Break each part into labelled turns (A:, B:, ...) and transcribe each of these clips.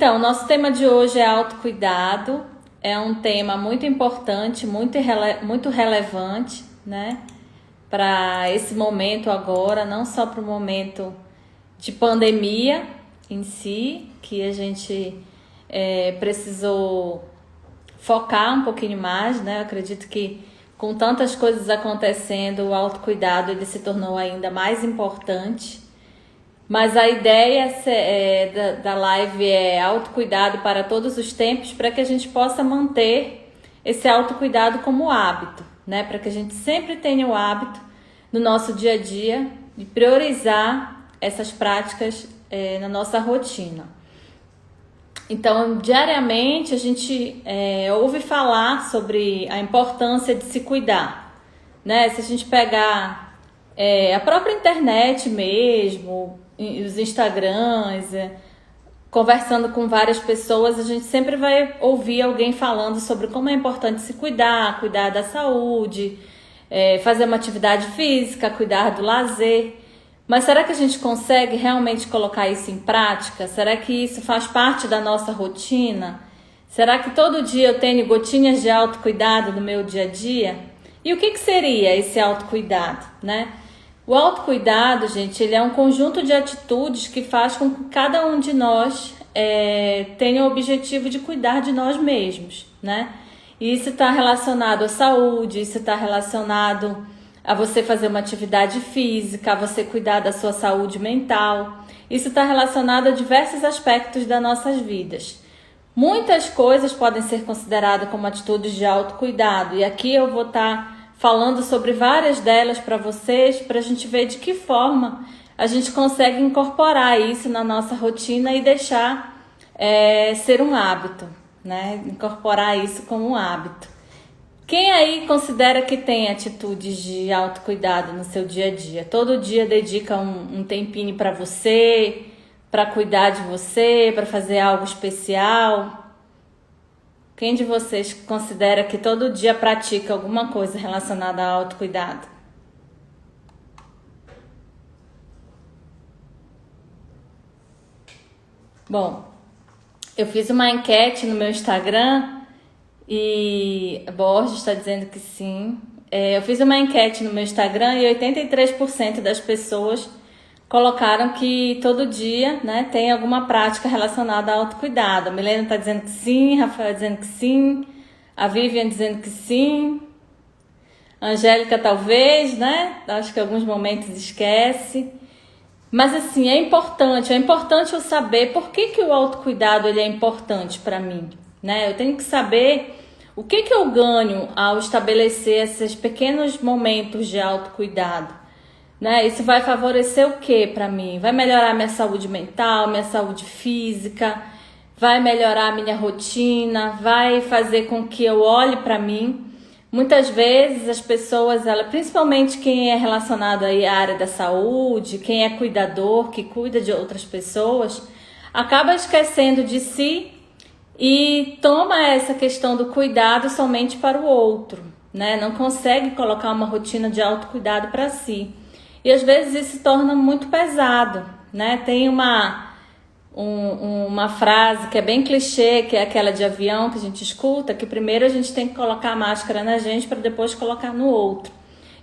A: Então, nosso tema de hoje é autocuidado. É um tema muito importante, muito relevante, né? Para esse momento agora, não só para o momento de pandemia em si, que a gente precisou focar um pouquinho mais, né? Eu acredito que com tantas coisas acontecendo, o autocuidado ele se tornou ainda mais importante. Mas a ideia da live é autocuidado para todos os tempos, para que a gente possa manter esse autocuidado como hábito, né? Para que a gente sempre tenha o hábito no nosso dia a dia de priorizar essas práticas na nossa rotina. Então, diariamente a gente ouve falar sobre a importância de se cuidar, né? Se a gente pegar a própria internet mesmo, os Instagrams, conversando com várias pessoas, a gente sempre vai ouvir alguém falando sobre como é importante se cuidar da saúde, fazer uma atividade física, cuidar do lazer. Mas será que a gente consegue realmente colocar isso em prática? Será que isso faz parte da nossa rotina? Será que todo dia eu tenho gotinhas de autocuidado no meu dia a dia? E o que seria esse autocuidado, né? O autocuidado, gente, ele é um conjunto de atitudes que faz com que cada um de nós tenha o objetivo de cuidar de nós mesmos, né? E isso está relacionado à saúde, isso está relacionado a você fazer uma atividade física, a você cuidar da sua saúde mental. Isso está relacionado a diversos aspectos das nossas vidas. Muitas coisas podem ser consideradas como atitudes de autocuidado, e aqui eu vou estar falando sobre várias delas para vocês, para a gente ver de que forma a gente consegue incorporar isso na nossa rotina e deixar ser um hábito, né? Incorporar isso como um hábito. Quem aí considera que tem atitudes de autocuidado no seu dia a dia? Todo dia dedica um tempinho para você, para cuidar de você, para fazer algo especial? Quem de vocês considera que todo dia pratica alguma coisa relacionada ao autocuidado? Bom, eu fiz uma enquete no meu Instagram e Borges está dizendo que sim. Eu fiz uma enquete no meu Instagram e 83% das pessoas colocaram que todo dia, né, tem alguma prática relacionada ao autocuidado. A Milena está dizendo que sim, Rafael dizendo que sim, a Vivian dizendo que sim, a Angélica talvez, né? Acho que em alguns momentos esquece. Mas assim, é importante eu saber por que o autocuidado ele é importante para mim, né? Eu tenho que saber o que eu ganho ao estabelecer esses pequenos momentos de autocuidado. Né? Isso vai favorecer o que para mim? Vai melhorar minha saúde mental, minha saúde física, vai melhorar a minha rotina, vai fazer com que eu olhe para mim. Muitas vezes as pessoas, principalmente quem é relacionado aí à área da saúde, quem é cuidador, que cuida de outras pessoas, acaba esquecendo de si e toma essa questão do cuidado somente para o outro, né? Não consegue colocar uma rotina de autocuidado para si. E às vezes isso se torna muito pesado, né? Tem uma frase que é bem clichê, que é aquela de avião que a gente escuta, que primeiro a gente tem que colocar a máscara na gente para depois colocar no outro.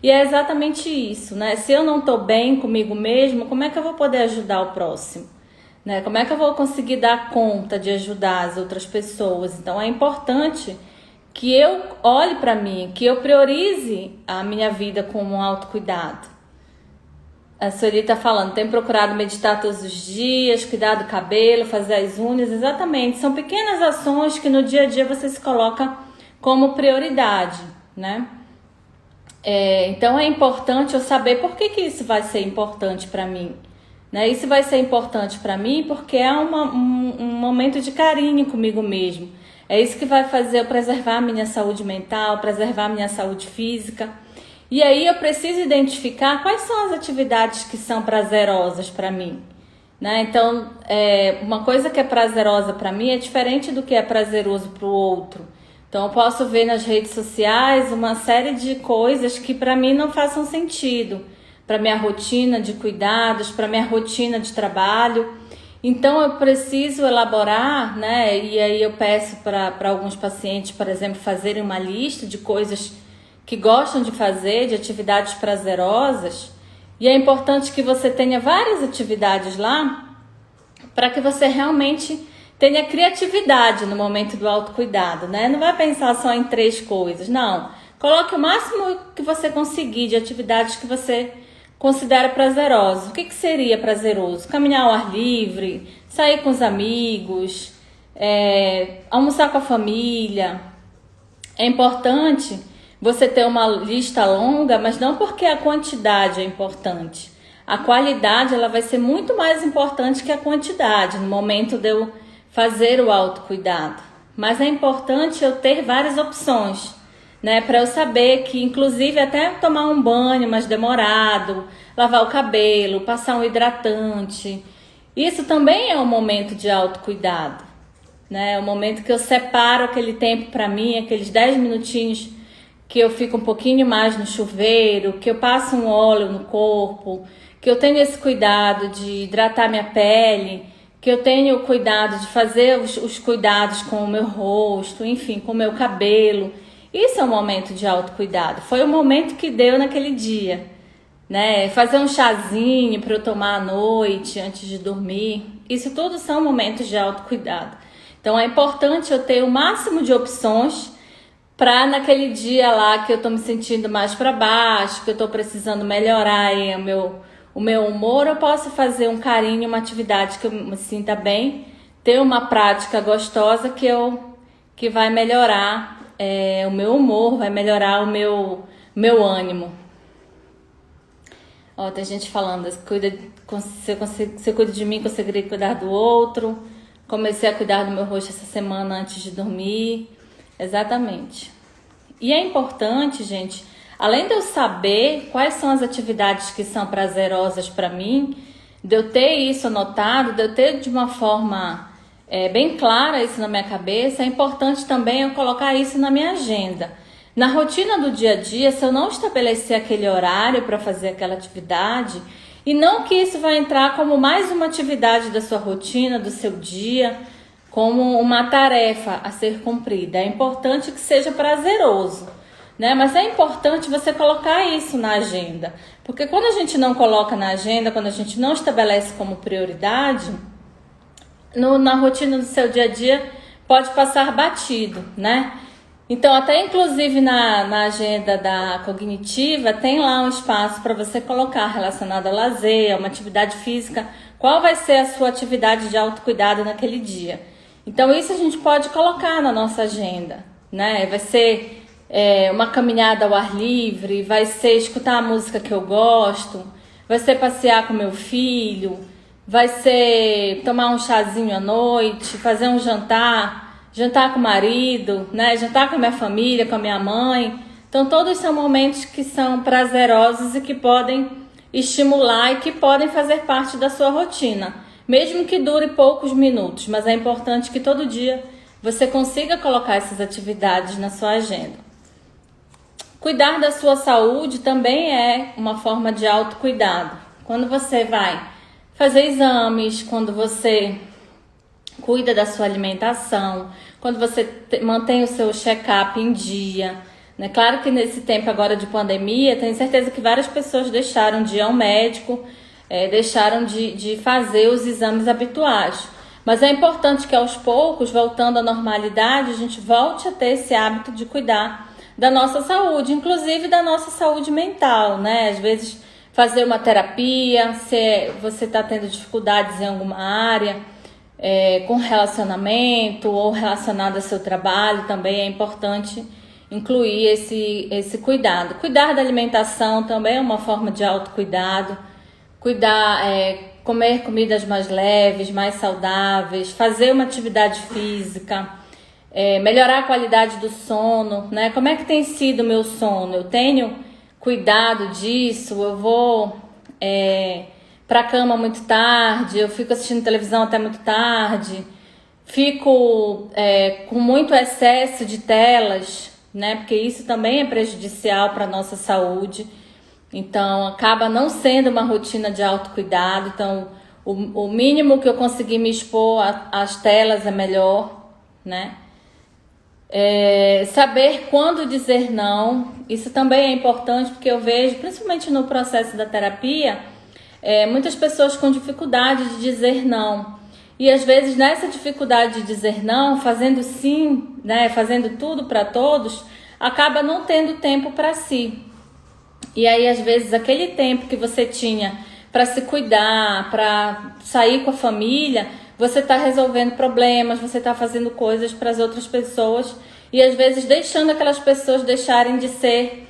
A: E é exatamente isso, né? Se eu não estou bem comigo mesmo, como é que eu vou poder ajudar o próximo? Né? Como é que eu vou conseguir dar conta de ajudar as outras pessoas? Então é importante que eu olhe para mim, que eu priorize a minha vida como um autocuidado. A Sueli está falando, tem procurado meditar todos os dias, cuidar do cabelo, fazer as unhas, exatamente. São pequenas ações que no dia a dia você se coloca como prioridade, né? Então é importante eu saber por que isso vai ser importante para mim. Né? Isso vai ser importante para mim porque é um momento de carinho comigo mesmo. É isso que vai fazer eu preservar a minha saúde mental, preservar a minha saúde física. E aí eu preciso identificar quais são as atividades que são prazerosas para mim. Né? Então, uma coisa que é prazerosa para mim é diferente do que é prazeroso para o outro. Então, eu posso ver nas redes sociais uma série de coisas que para mim não façam sentido. Para minha rotina de cuidados, para minha rotina de trabalho. Então eu preciso elaborar, né? E aí eu peço para alguns pacientes, por exemplo, fazerem uma lista de coisas que gostam de fazer, de atividades prazerosas. E é importante que você tenha várias atividades lá para que você realmente tenha criatividade no momento do autocuidado, né? Não vai pensar só em 3 coisas, não. Coloque o máximo que você conseguir de atividades que você considera prazerosos. O que seria prazeroso? Caminhar ao ar livre, sair com os amigos, almoçar com a família. É importante você ter uma lista longa, mas não porque a quantidade é importante. A qualidade ela vai ser muito mais importante que a quantidade no momento de eu fazer o autocuidado. Mas é importante eu ter várias opções, né, para eu saber que, inclusive, até tomar um banho mais demorado, lavar o cabelo, passar um hidratante, isso também é um momento de autocuidado, né? É o momento que eu separo aquele tempo para mim, aqueles 10 minutinhos que eu fico um pouquinho mais no chuveiro, que eu passo um óleo no corpo, que eu tenho esse cuidado de hidratar minha pele, que eu tenho o cuidado de fazer os cuidados com o meu rosto, enfim, com o meu cabelo. Isso é um momento de autocuidado. Foi o momento que deu naquele dia, né? Fazer um chazinho para eu tomar à noite, antes de dormir. Isso tudo são momentos de autocuidado. Então é importante eu ter o máximo de opções para naquele dia lá que eu tô me sentindo mais para baixo, que eu tô precisando melhorar aí o meu humor, eu posso fazer um carinho, uma atividade que eu me sinta bem, ter uma prática gostosa que vai melhorar o meu humor, vai melhorar o meu ânimo. Ó, tem gente falando, você cuida de mim, conseguiria cuidar do outro. Comecei a cuidar do meu rosto essa semana antes de dormir. Exatamente. E é importante, gente, além de eu saber quais são as atividades que são prazerosas para mim, de eu ter isso anotado, de eu ter de uma forma bem clara isso na minha cabeça, é importante também eu colocar isso na minha agenda. Na rotina do dia a dia, se eu não estabelecer aquele horário para fazer aquela atividade, e não que isso vai entrar como mais uma atividade da sua rotina, do seu dia, como uma tarefa a ser cumprida. É importante que seja prazeroso, né? Mas é importante você colocar isso na agenda, porque quando a gente não coloca na agenda, quando a gente não estabelece como prioridade, na rotina do seu dia a dia pode passar batido, né? Então, até inclusive na agenda da cognitiva, tem lá um espaço para você colocar relacionado ao lazer, a uma atividade física, qual vai ser a sua atividade de autocuidado naquele dia. Então, isso a gente pode colocar na nossa agenda, né? Vai ser uma caminhada ao ar livre, vai ser escutar a música que eu gosto, vai ser passear com meu filho, vai ser tomar um chazinho à noite, fazer um jantar com o marido, né? Jantar com a minha família, com a minha mãe. Então, todos são momentos que são prazerosos e que podem estimular e que podem fazer parte da sua rotina, mesmo que dure poucos minutos, mas é importante que todo dia você consiga colocar essas atividades na sua agenda. Cuidar da sua saúde também é uma forma de autocuidado. Quando você vai fazer exames, quando você cuida da sua alimentação, quando você mantém o seu check-up em dia, né? Claro que nesse tempo agora de pandemia, tenho certeza que várias pessoas deixaram de ir ao médico, deixaram de fazer os exames habituais. Mas é importante que aos poucos, voltando à normalidade, a gente volte a ter esse hábito de cuidar da nossa saúde, inclusive da nossa saúde mental, né? Às vezes fazer uma terapia, se você está tendo dificuldades em alguma área, com relacionamento ou relacionado ao seu trabalho, também é importante incluir esse cuidado. Cuidar da alimentação também é uma forma de autocuidado. Comer comidas mais leves, mais saudáveis, fazer uma atividade física, melhorar a qualidade do sono, né? Como é que tem sido o meu sono? Eu tenho cuidado disso? Eu vou para a cama muito tarde, eu fico assistindo televisão até muito tarde, fico com muito excesso de telas, né? Porque isso também é prejudicial para a nossa saúde. Então, acaba não sendo uma rotina de autocuidado. Então, o mínimo que eu conseguir me expor às telas é melhor, né? Saber quando dizer não, isso também é importante, porque eu vejo, principalmente no processo da terapia, muitas pessoas com dificuldade de dizer não. E às vezes nessa dificuldade de dizer não, fazendo sim, né, fazendo tudo para todos, acaba não tendo tempo para si. E aí às vezes aquele tempo que você tinha para se cuidar, para sair com a família, você está resolvendo problemas, você está fazendo coisas para as outras pessoas e às vezes deixando aquelas pessoas deixarem de ser,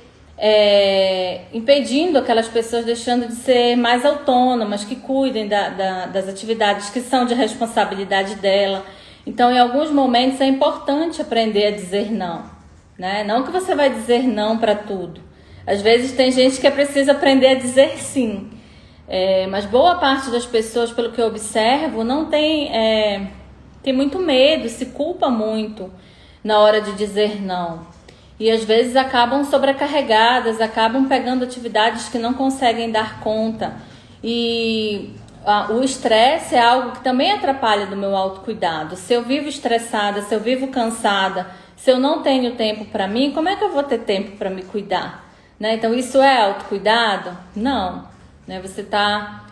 A: impedindo aquelas pessoas deixando de ser mais autônomas, que cuidem das atividades que são de responsabilidade dela. Então, em alguns momentos é importante aprender a dizer não, né? Não que você vai dizer não para tudo. Às vezes tem gente que precisa aprender a dizer sim. Mas boa parte das pessoas, pelo que eu observo, não tem muito medo, se culpa muito na hora de dizer não. E às vezes acabam sobrecarregadas, acabam pegando atividades que não conseguem dar conta. E o estresse é algo que também atrapalha do meu autocuidado. Se eu vivo estressada, se eu vivo cansada, se eu não tenho tempo para mim, como é que eu vou ter tempo para me cuidar? Né? Então isso é autocuidado? Não. Né? Você está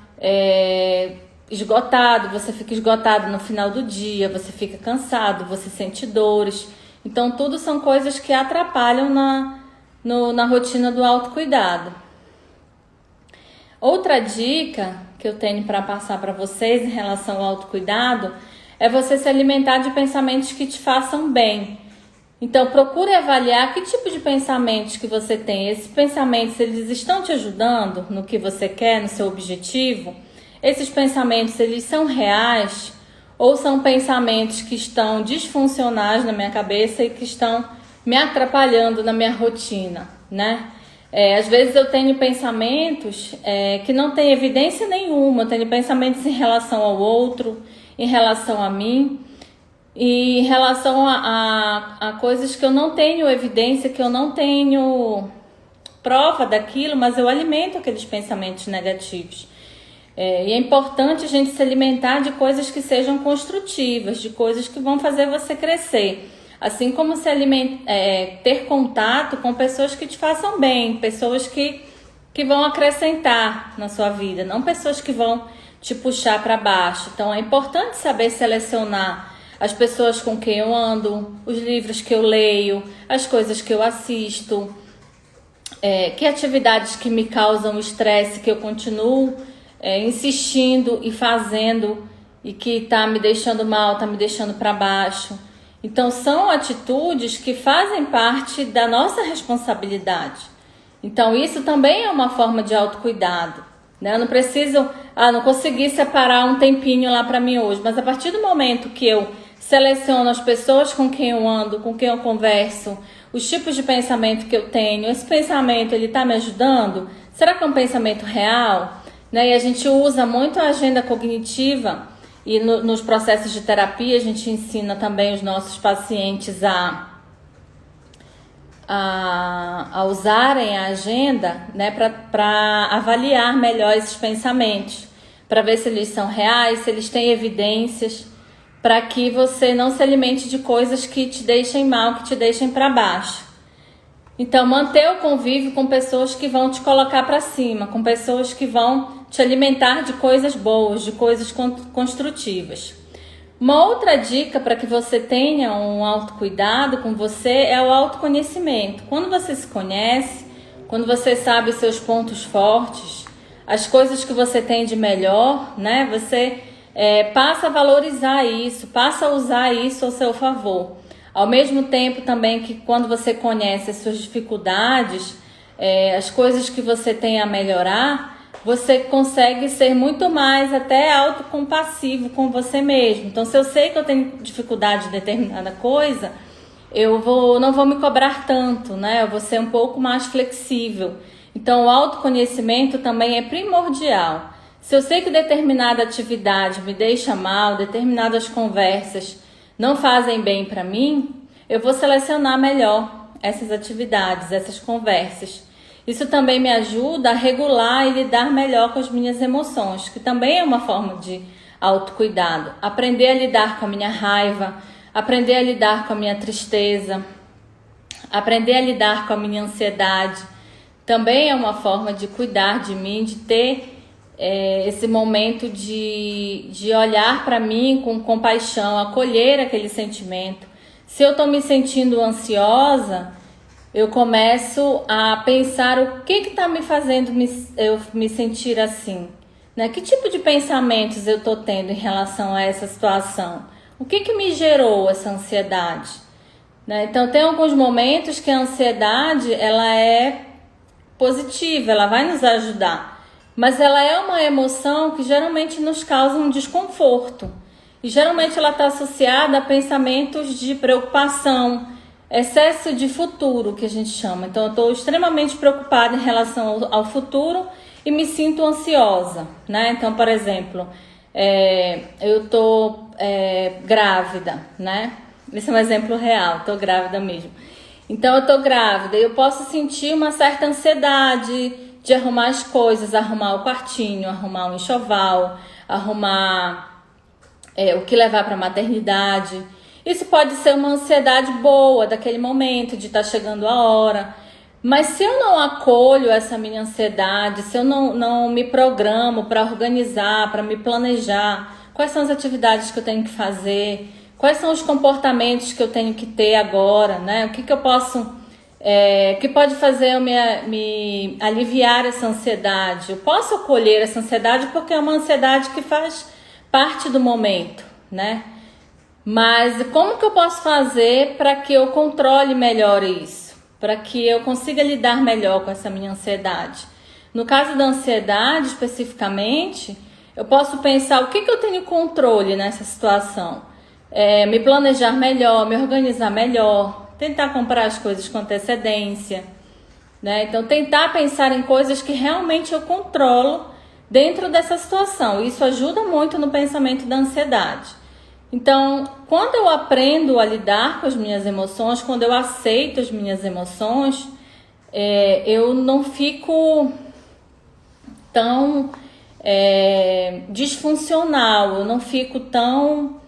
A: esgotado, você fica esgotado no final do dia, você fica cansado, você sente dores. Então tudo são coisas que atrapalham na rotina do autocuidado. Outra dica que eu tenho para passar para vocês em relação ao autocuidado é você se alimentar de pensamentos que te façam bem. Então procure avaliar que tipo de pensamentos que você tem. Esses pensamentos, eles estão te ajudando no que você quer, no seu objetivo? Esses pensamentos, eles são reais? Ou são pensamentos que estão disfuncionais na minha cabeça e que estão me atrapalhando na minha rotina, né? Às vezes eu tenho pensamentos que não têm evidência nenhuma. Eu tenho pensamentos em relação ao outro, em relação a mim, e em relação a coisas que eu não tenho evidência, que eu não tenho prova daquilo, mas eu alimento aqueles pensamentos negativos. E é importante a gente se alimentar de coisas que sejam construtivas, de coisas que vão fazer você crescer. Assim como ter contato com pessoas que te façam bem, pessoas que vão acrescentar na sua vida, não pessoas que vão te puxar para baixo. Então é importante saber selecionar as pessoas com quem eu ando, os livros que eu leio, as coisas que eu assisto, que atividades que me causam estresse, que eu continuo insistindo e fazendo e que tá me deixando mal, tá me deixando para baixo. Então são atitudes que fazem parte da nossa responsabilidade. Então isso também é uma forma de autocuidado, né? Eu não preciso, não consegui separar um tempinho lá para mim hoje, mas a partir do momento que eu seleciono as pessoas com quem eu ando, com quem eu converso, os tipos de pensamento que eu tenho, esse pensamento ele tá me ajudando? Será que é um pensamento real? Né? E a gente usa muito a agenda cognitiva e nos processos de terapia a gente ensina também os nossos pacientes a usarem a agenda, né, para avaliar melhor esses pensamentos, para ver se eles são reais, se eles têm evidências, para que você não se alimente de coisas que te deixem mal, que te deixem para baixo. Então, manter o convívio com pessoas que vão te colocar para cima, com pessoas que vão te alimentar de coisas boas, de coisas construtivas. Uma outra dica para que você tenha um autocuidado com você é o autoconhecimento. Quando você se conhece, quando você sabe os seus pontos fortes, as coisas que você tem de melhor, né? Você passa a valorizar isso, passa a usar isso ao seu favor. Ao mesmo tempo também que quando você conhece as suas dificuldades, as coisas que você tem a melhorar, você consegue ser muito mais até autocompassivo com você mesmo. Então, se eu sei que eu tenho dificuldade em determinada coisa, não vou me cobrar tanto, né? Eu vou ser um pouco mais flexível. Então, o autoconhecimento também é primordial. Se eu sei que determinada atividade me deixa mal, determinadas conversas não fazem bem para mim, eu vou selecionar melhor essas atividades, essas conversas. Isso também me ajuda a regular e lidar melhor com as minhas emoções, que também é uma forma de autocuidado. Aprender a lidar com a minha raiva, aprender a lidar com a minha tristeza, aprender a lidar com a minha ansiedade, também é uma forma de cuidar de mim, de ter esse momento de olhar para mim com compaixão, acolher aquele sentimento. Se eu estou me sentindo ansiosa, eu começo a pensar o que está me fazendo eu me sentir assim, né? Que tipo de pensamentos eu estou tendo em relação a essa situação? O que me gerou essa ansiedade? Né? Então, tem alguns momentos que a ansiedade ela é positiva, ela vai nos ajudar, mas ela é uma emoção que geralmente nos causa um desconforto. E geralmente ela está associada a pensamentos de preocupação, excesso de futuro, que a gente chama. Então, eu estou extremamente preocupada em relação ao futuro e me sinto ansiosa, né? Então, por exemplo, eu estou grávida, né? Esse é um exemplo real, estou grávida mesmo. Então, eu estou grávida e eu posso sentir uma certa ansiedade de arrumar as coisas, arrumar o quartinho, arrumar o enxoval, arrumar o que levar para a maternidade. Isso pode ser uma ansiedade boa daquele momento, de estar chegando a hora. Mas se eu não acolho essa minha ansiedade, se eu não me programo para organizar, para me planejar, quais são as atividades que eu tenho que fazer, quais são os comportamentos que eu tenho que ter agora, né? O que eu posso, o que pode fazer eu me aliviar essa ansiedade? Eu posso acolher essa ansiedade porque é uma ansiedade que faz parte do momento, né? Mas como que eu posso fazer para que eu controle melhor isso? Para que eu consiga lidar melhor com essa minha ansiedade? No caso da ansiedade, especificamente, eu posso pensar o que eu tenho controle nessa situação. Me planejar melhor, me organizar melhor, tentar comprar as coisas com antecedência, né? Então, tentar pensar em coisas que realmente eu controlo dentro dessa situação. Isso ajuda muito no pensamento da ansiedade. Então, quando eu aprendo a lidar com as minhas emoções, quando eu aceito as minhas emoções, eu não fico tão disfuncional, eu não fico tão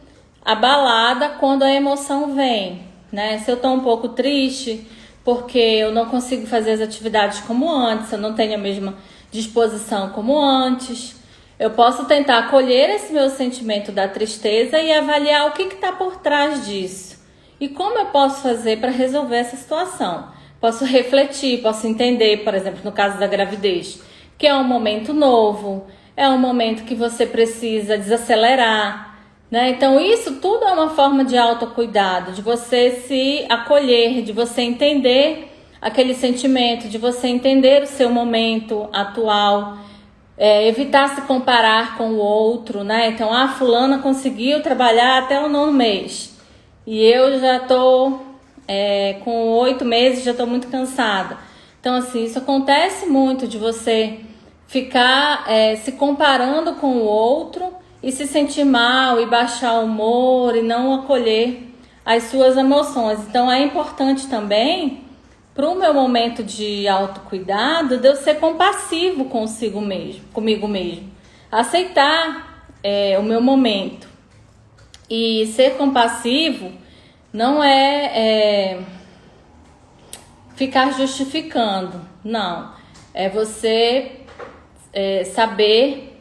A: abalada quando a emoção vem, né? Se eu estou um pouco triste porque eu não consigo fazer as atividades como antes, eu não tenho a mesma disposição como antes, eu posso tentar acolher esse meu sentimento da tristeza e avaliar o que está por trás disso. E como eu posso fazer para resolver essa situação? Posso refletir, posso entender, por exemplo, no caso da gravidez, que é um momento novo, é um momento que você precisa desacelerar, né? Então, isso tudo é uma forma de autocuidado, de você se acolher, de você entender aquele sentimento, de você entender o seu momento atual. Evitar se comparar com o outro, né? Então, fulana conseguiu trabalhar até o 9º mês e eu já tô com 8 meses, já tô muito cansada. Então, assim, isso acontece muito de você ficar se comparando com o outro e se sentir mal e baixar o humor e não acolher as suas emoções. Então, é importante também, para o meu momento de autocuidado, de eu ser compassivo comigo mesmo. Aceitar o meu momento. E ser compassivo não é ficar justificando, não. É você saber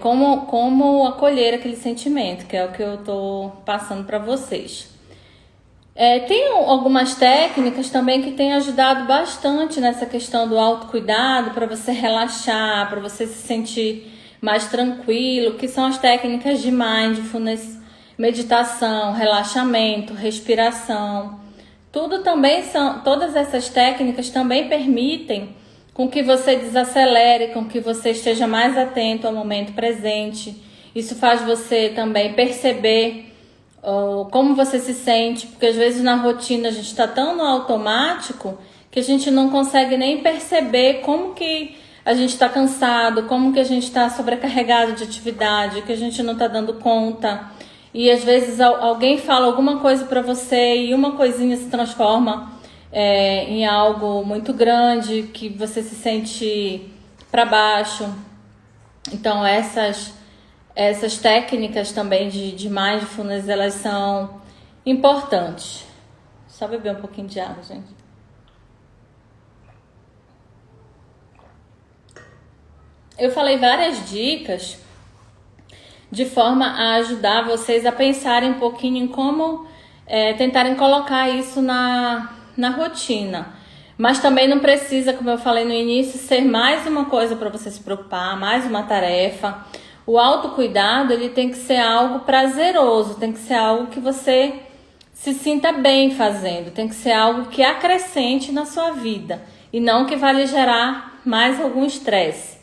A: como acolher aquele sentimento, que é o que eu estou passando para vocês. Tem algumas técnicas também que têm ajudado bastante nessa questão do autocuidado, para você relaxar, para você se sentir mais tranquilo, que são as técnicas de mindfulness, meditação, relaxamento, respiração. Todas essas técnicas também permitem com que você desacelere, com que você esteja mais atento ao momento presente. Isso faz você também perceber como você se sente, porque às vezes na rotina a gente está tão no automático que a gente não consegue nem perceber como que a gente está cansado, como que a gente está sobrecarregado de atividade, que a gente não está dando conta. E às vezes alguém fala alguma coisa para você e uma coisinha se transforma em algo muito grande, que você se sente para baixo. Então essas técnicas também de mindfulness, elas são importantes. Só beber um pouquinho de água, gente. Eu falei várias dicas de forma a ajudar vocês a pensarem um pouquinho em como tentarem colocar isso na rotina. Mas também não precisa, como eu falei no início, ser mais uma coisa para você se preocupar, mais uma tarefa. O autocuidado, ele tem que ser algo prazeroso, tem que ser algo que você se sinta bem fazendo, tem que ser algo que acrescente na sua vida e não que vai lhe gerar mais algum estresse.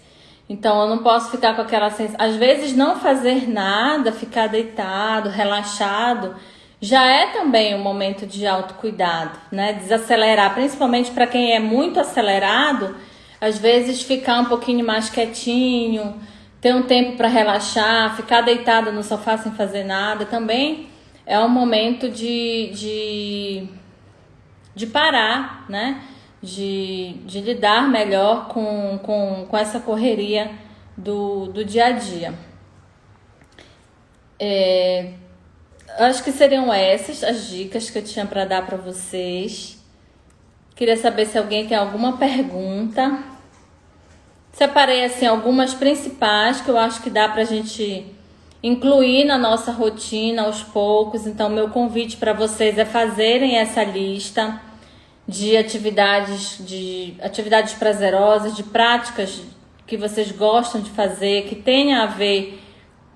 A: Então eu não posso ficar com aquela sensação, às vezes não fazer nada, ficar deitado, relaxado, já é também um momento de autocuidado, né? Desacelerar, principalmente para quem é muito acelerado, às vezes ficar um pouquinho mais quietinho, ter um tempo para relaxar, ficar deitado no sofá sem fazer nada, também é um momento de parar, né? De lidar melhor com essa correria do dia a dia. Acho que seriam essas as dicas que eu tinha para dar para vocês. Queria saber se alguém tem alguma pergunta. Separei assim algumas principais que eu acho que dá para a gente incluir na nossa rotina aos poucos. Então, meu convite para vocês é fazerem essa lista de atividades prazerosas, de práticas que vocês gostam de fazer, que tenha a ver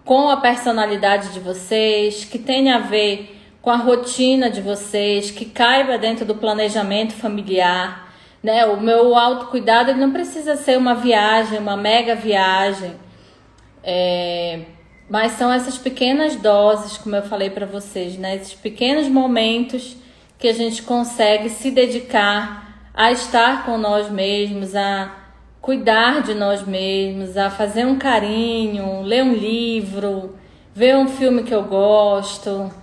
A: com a personalidade de vocês, que tenha a ver com a rotina de vocês, que caiba dentro do planejamento familiar, né? O meu autocuidado, ele não precisa ser uma viagem, uma mega viagem, mas são essas pequenas doses, como eu falei para vocês, né? Esses pequenos momentos que a gente consegue se dedicar a estar com nós mesmos, a cuidar de nós mesmos, a fazer um carinho, ler um livro, ver um filme que eu gosto,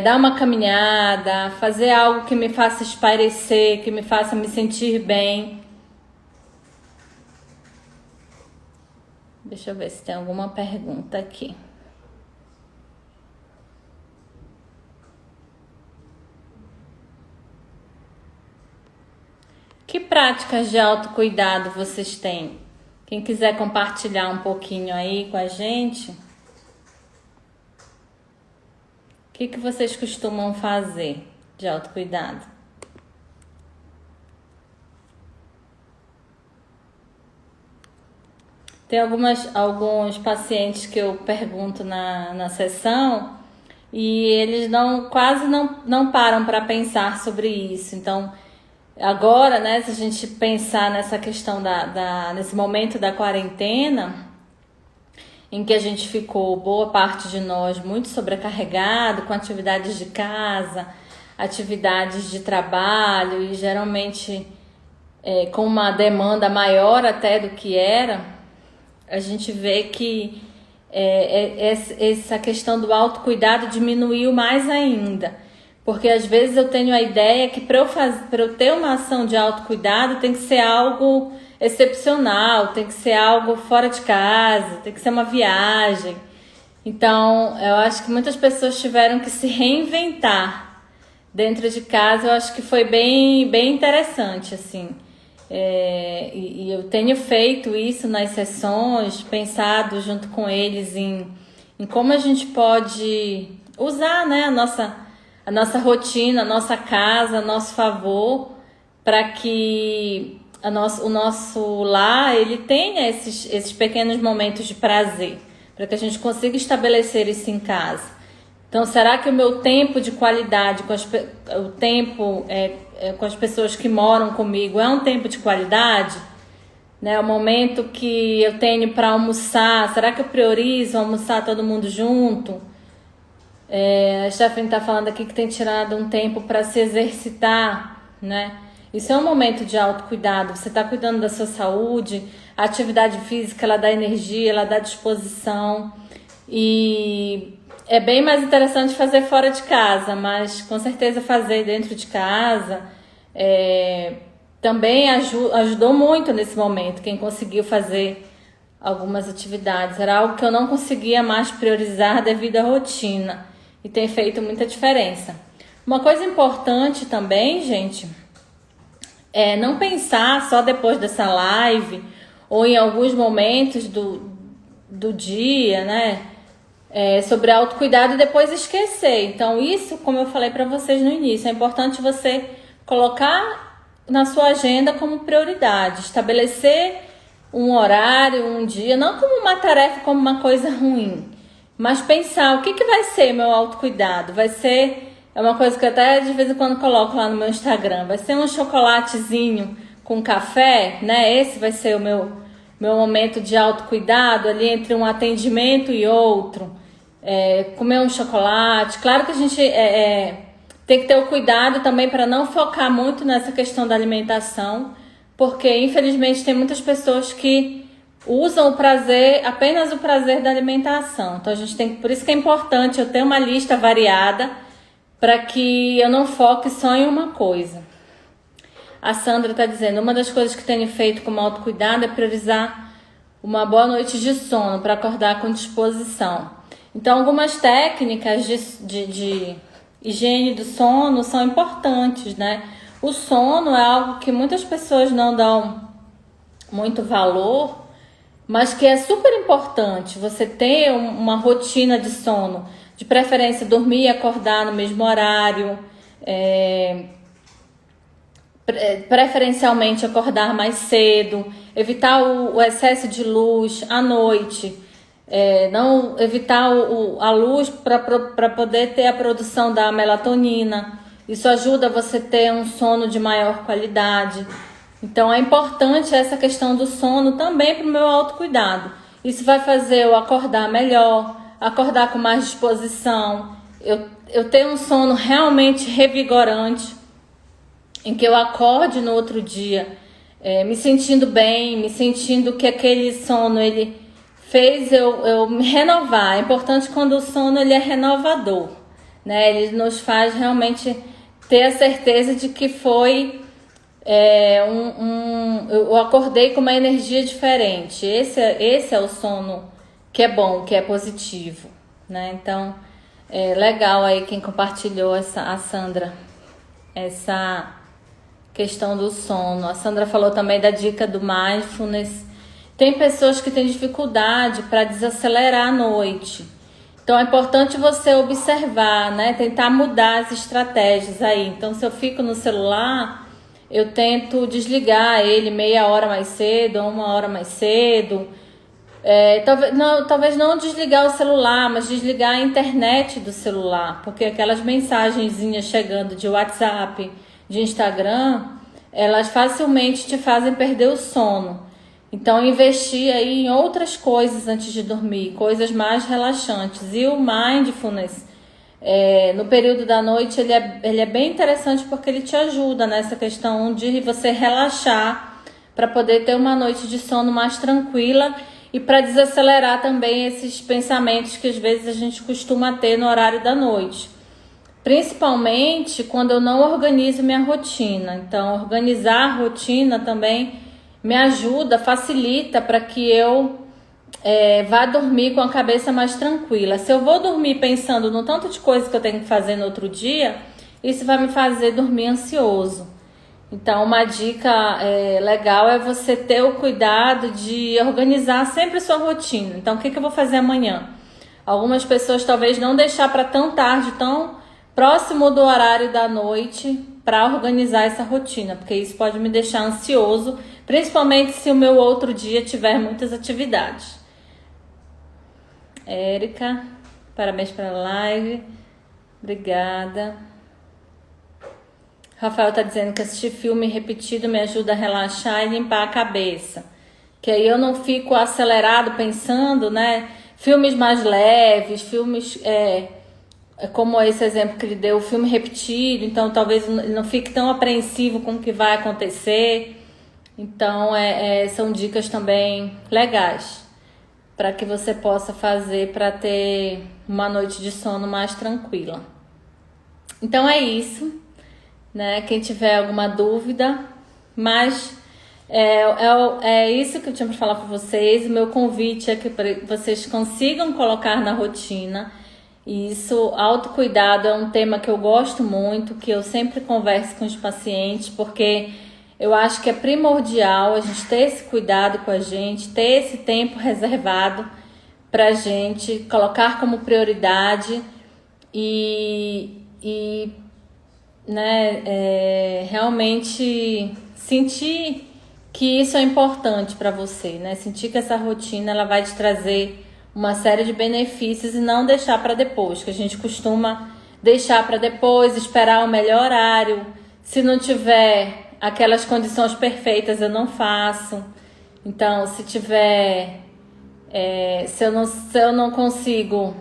A: dar uma caminhada, fazer algo que me faça espairecer, que me faça me sentir bem. Deixa eu ver se tem alguma pergunta aqui. Que práticas de autocuidado vocês têm? Quem quiser compartilhar um pouquinho aí com a gente. O que vocês costumam fazer de autocuidado? Tem alguns pacientes que eu pergunto na sessão e eles quase não param para pensar sobre isso. Então, agora, né, se a gente pensar nessa questão nesse momento da quarentena, em que a gente ficou, boa parte de nós, muito sobrecarregado com atividades de casa, atividades de trabalho e geralmente com uma demanda maior até do que era, a gente vê que essa questão do autocuidado diminuiu mais ainda. Porque às vezes eu tenho a ideia que para eu ter uma ação de autocuidado tem que ser algo excepcional, tem que ser algo fora de casa, tem que ser uma viagem. Então, eu acho que muitas pessoas tiveram que se reinventar dentro de casa. Eu acho que foi bem, bem interessante, assim. E eu tenho feito isso nas sessões, pensado junto com eles em como a gente pode usar, né, a nossa rotina, a nossa casa, a nosso favor, para que o nosso lar ele tenha esses pequenos momentos de prazer, para que a gente consiga estabelecer isso em casa. Então, será que o meu tempo de qualidade, com as pessoas que moram comigo, é um tempo de qualidade? Né? O momento que eu tenho para almoçar, será que eu priorizo almoçar todo mundo junto? A Stephanie está falando aqui que tem tirado um tempo para se exercitar, né? Isso é um momento de autocuidado. Você está cuidando da sua saúde, a atividade física, ela dá energia, ela dá disposição. E é bem mais interessante fazer fora de casa, mas com certeza fazer dentro de casa Também ajudou muito nesse momento, quem conseguiu fazer algumas atividades. Era algo que eu não conseguia mais priorizar devido à rotina e tem feito muita diferença. Uma coisa importante também, gente, é não pensar só depois dessa live ou em alguns momentos do dia, né? Sobre autocuidado e depois esquecer. Então, isso, como eu falei para vocês no início, é importante você colocar na sua agenda como prioridade, estabelecer um horário, um dia, não como uma tarefa, como uma coisa ruim, mas pensar o que vai ser meu autocuidado. Vai ser, é uma coisa que eu até de vez em quando coloco lá no meu Instagram, vai ser um chocolatezinho com café, né? Esse vai ser o meu momento de autocuidado ali entre um atendimento e outro. Comer um chocolate. Claro que a gente tem que ter o cuidado também para não focar muito nessa questão da alimentação, porque infelizmente tem muitas pessoas que usam o prazer, apenas o prazer da alimentação. Então a gente tem, por isso que é importante eu ter uma lista variada para que eu não foque só em uma coisa. A Sandra está dizendo, uma das coisas que tenho feito como autocuidado é priorizar uma boa noite de sono para acordar com disposição. Então, algumas técnicas de higiene do sono são importantes, né? O sono é algo que muitas pessoas não dão muito valor, mas que é super importante você ter uma rotina de sono, de preferência dormir e acordar no mesmo horário, preferencialmente acordar mais cedo, evitar o excesso de luz à noite. Não evitar a luz para poder ter a produção da melatonina. Isso ajuda você a ter um sono de maior qualidade. Então é importante essa questão do sono também para o meu autocuidado. Isso vai fazer eu acordar melhor, acordar com mais disposição, eu ter um sono realmente revigorante, em que eu acorde no outro dia me sentindo bem, me sentindo que aquele sono ele fez eu me renovar. É importante quando o sono ele é renovador, né? Ele nos faz realmente ter a certeza de que foi eu acordei com uma energia diferente. Esse é o sono que é bom, que é positivo, né? Então, legal aí quem compartilhou a Sandra, essa questão do sono. A Sandra falou também da dica do mindfulness. Tem pessoas que têm dificuldade para desacelerar à noite. Então é importante você observar, né? Tentar mudar as estratégias aí. Então se eu fico no celular, eu tento desligar ele meia hora mais cedo ou uma hora mais cedo. Talvez não desligar o celular, mas desligar a internet do celular. Porque aquelas mensagenzinhas chegando de WhatsApp, de Instagram, elas facilmente te fazem perder o sono. Então, investir aí em outras coisas antes de dormir, coisas mais relaxantes. E o mindfulness, no período da noite, ele é bem interessante porque ele te ajuda nessa questão de você relaxar para poder ter uma noite de sono mais tranquila e para desacelerar também esses pensamentos que às vezes a gente costuma ter no horário da noite. Principalmente quando eu não organizo minha rotina. Então, organizar a rotina também me ajuda, facilita para que eu vá dormir com a cabeça mais tranquila. Se eu vou dormir pensando no tanto de coisa que eu tenho que fazer no outro dia, isso vai me fazer dormir ansioso. Então, uma dica legal é você ter o cuidado de organizar sempre a sua rotina. Então, o que eu vou fazer amanhã? Algumas pessoas talvez não deixar para tão tarde, tão próximo do horário da noite, para organizar essa rotina, porque isso pode me deixar ansioso, principalmente se o meu outro dia tiver muitas atividades. Érica, parabéns pela live. Obrigada. Rafael está dizendo que assistir filme repetido me ajuda a relaxar e limpar a cabeça. Que aí eu não fico acelerado pensando, né? Filmes mais leves, filmes como esse exemplo que ele deu, filme repetido. Então talvez ele não fique tão apreensivo com o que vai acontecer. Então são dicas também legais para que você possa fazer para ter uma noite de sono mais tranquila. Então é isso. né? Quem tiver alguma dúvida, mas é isso que eu tinha para falar para vocês. O meu convite é que vocês consigam colocar na rotina. E isso, autocuidado é um tema que eu gosto muito, que eu sempre converso com os pacientes, porque eu acho que é primordial a gente ter esse cuidado com a gente, ter esse tempo reservado para a gente colocar como prioridade e né, realmente sentir que isso é importante para você, né? Sentir que essa rotina ela vai te trazer uma série de benefícios e não deixar para depois, que a gente costuma deixar para depois, esperar o melhor horário. Se não tiver aquelas condições perfeitas, eu não faço. Então, se tiver, se eu não consigo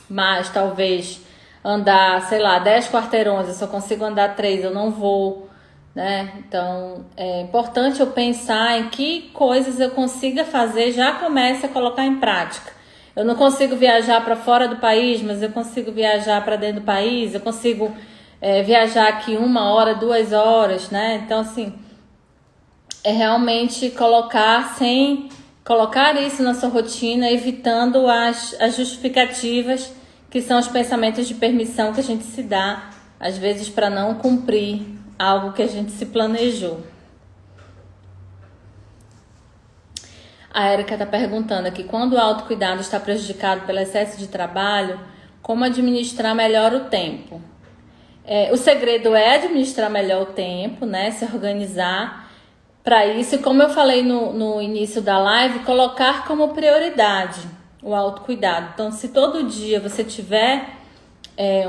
A: mais, talvez, andar, sei lá, 10 quarteirões, eu só consigo andar 3, eu não vou, né? Então, é importante eu pensar em que coisas eu consiga fazer, já comece a colocar em prática. Eu não consigo viajar para fora do país, mas eu consigo viajar para dentro do país, eu consigo viajar aqui 1 hora, 2 horas, né? Então, assim, é realmente colocar isso na sua rotina, evitando as justificativas, que são os pensamentos de permissão que a gente se dá, às vezes, para não cumprir algo que a gente se planejou. A Érica está perguntando aqui, quando o autocuidado está prejudicado pelo excesso de trabalho, como administrar melhor o tempo? O segredo é administrar melhor o tempo, né? Se organizar para isso. E como eu falei no início da live, colocar como prioridade o autocuidado. Então, se todo dia você tiver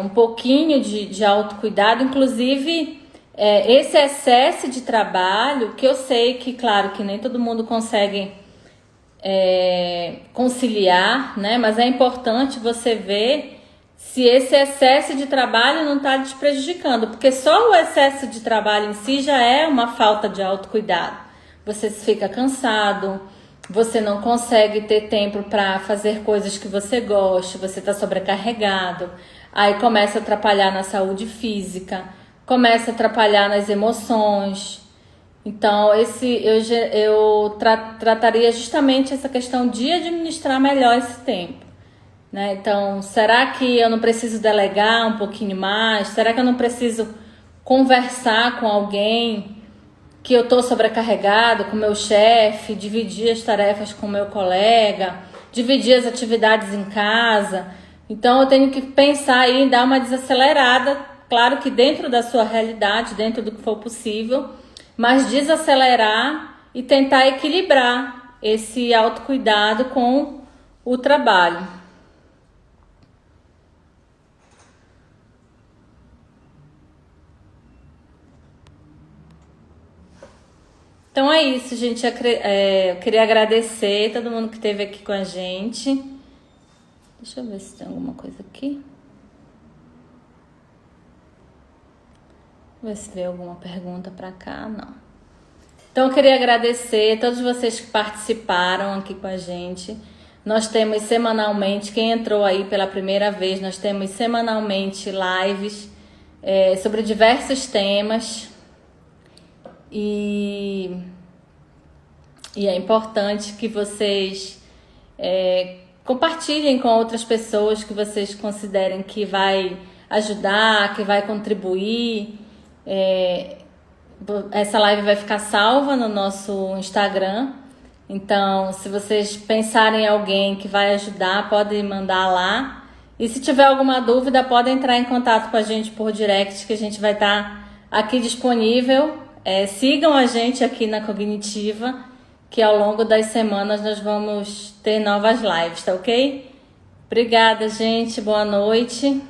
A: um pouquinho de autocuidado, inclusive esse excesso de trabalho, que eu sei que, claro, que nem todo mundo consegue conciliar, né? Mas é importante você ver se esse excesso de trabalho não está te prejudicando, porque só o excesso de trabalho em si já é uma falta de autocuidado. Você fica cansado, você não consegue ter tempo para fazer coisas que você gosta, você está sobrecarregado, aí começa a atrapalhar na saúde física, começa a atrapalhar nas emoções. Então, eu trataria justamente essa questão de administrar melhor esse tempo, né? Então, será que eu não preciso delegar um pouquinho mais? Será que eu não preciso conversar com alguém que eu estou sobrecarregado, com o meu chefe, dividir as tarefas com o meu colega, dividir as atividades em casa? Então, eu tenho que pensar aí em dar uma desacelerada, claro que dentro da sua realidade, dentro do que for possível, mas desacelerar e tentar equilibrar esse autocuidado com o trabalho. Então é isso, gente. Eu queria agradecer todo mundo que esteve aqui com a gente. Deixa eu ver se tem alguma coisa aqui. Ver se veio alguma pergunta para cá. Não. Então eu queria agradecer a todos vocês que participaram aqui com a gente. Nós temos semanalmente, quem entrou aí pela primeira vez, nós temos semanalmente lives sobre diversos temas. E é importante que vocês compartilhem com outras pessoas que vocês considerem que vai ajudar, que vai contribuir. Essa live vai ficar salva no nosso Instagram. Então, se vocês pensarem em alguém que vai ajudar, podem mandar lá. E se tiver alguma dúvida, podem entrar em contato com a gente por direct, que a gente vai estar aqui disponível. Sigam a gente aqui na Cognitiva, que ao longo das semanas nós vamos ter novas lives, tá ok? Obrigada, gente. Boa noite.